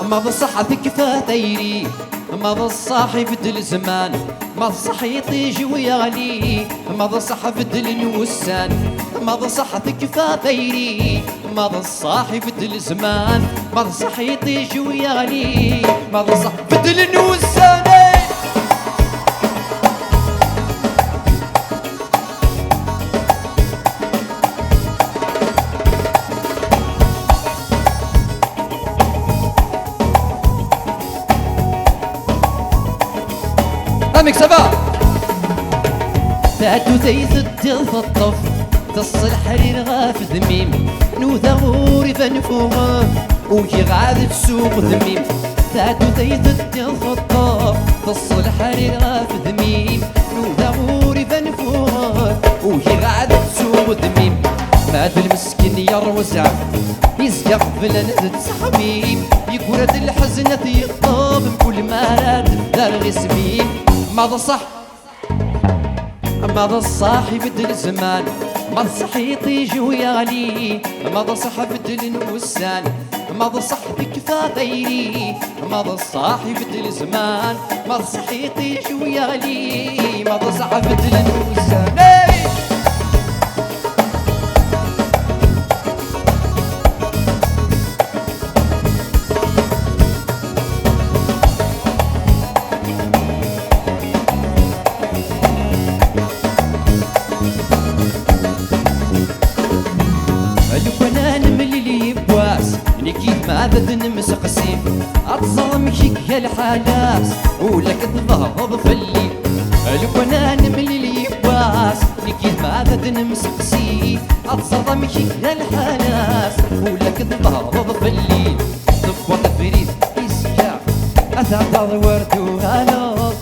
ما بصح تكفى ثيري ما بصاحي بدل الزمان ما بصح يطيج ويغلي ما بصح بدل النوسان ما بصح تكفى ثيري ما بصاحي بدل الزمان ما بصح يطيج ويغلي ما بصح بدل النوسان. امك سبا تاتو ثيث الدغ الطف تصل حرير غاف ذميم نوذا غوري فنفوغ وكي غاد تسوق ذميم تاتو ثيث الدغ الطف تصل حرير غاف ذميم نوذا غوري فنفوغ وكي غاد تسوق ذميم مات المسكين يروزع يزقف بلا ندد صحبيب يقول هاد الحزنة يطاب بكل ما راد دار غي سميم ماذا صح ماذا صاحي بدل الزمان ماذا صح يطيج ويغلي ماذا صح بدل الوسان ماذا صح تكفى ثيري ماذا صاحي بدل الزمان ماذا صح يطيج ويغلي ماذا صح بدل الوسان. نكيد ما ذا نمس قسيم أتظلم كيك يا الحلاس ولك تضهض في الليل لو أنا نملي لي باس نكيد ما ذا نمس قسيم أتظلم كيك يا الحلاس ولك تضهض في الليل تبوط فريد يسكع أثعد الورد وهالوط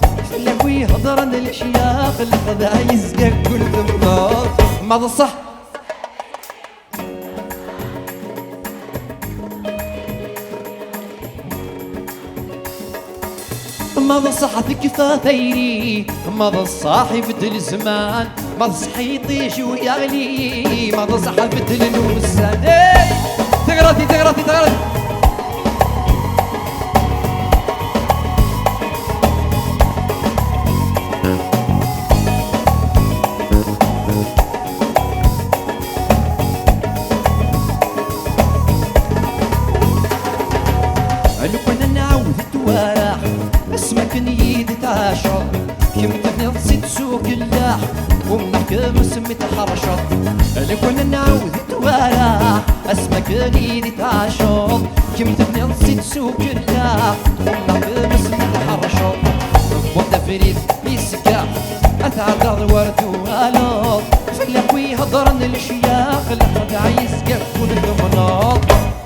لوي هضرن الشياخ الخذا يزقى كل ذنبوط ماذا صح ماذا صح تكفى ثيري ماذا صاحي بدل الزمان ماذا صح يطيش ويغلي ماذا صح بدل الوسان. تغرتي تغرتي تغرتي لو كنا نعاود التوارح اسمك نيد تعاشر كم تنصي تسوق اللاح ومنحكم سميت حرشط لو كنا نعاود التوارح اسمك نيد تعاشر كم تنصي تسوق اللاح ومنحكم سميت حرشط وانت فريد يسكع اتعذر ورد وهالوط في القوي هضرن الشياخ الخدع يسقف كل المناط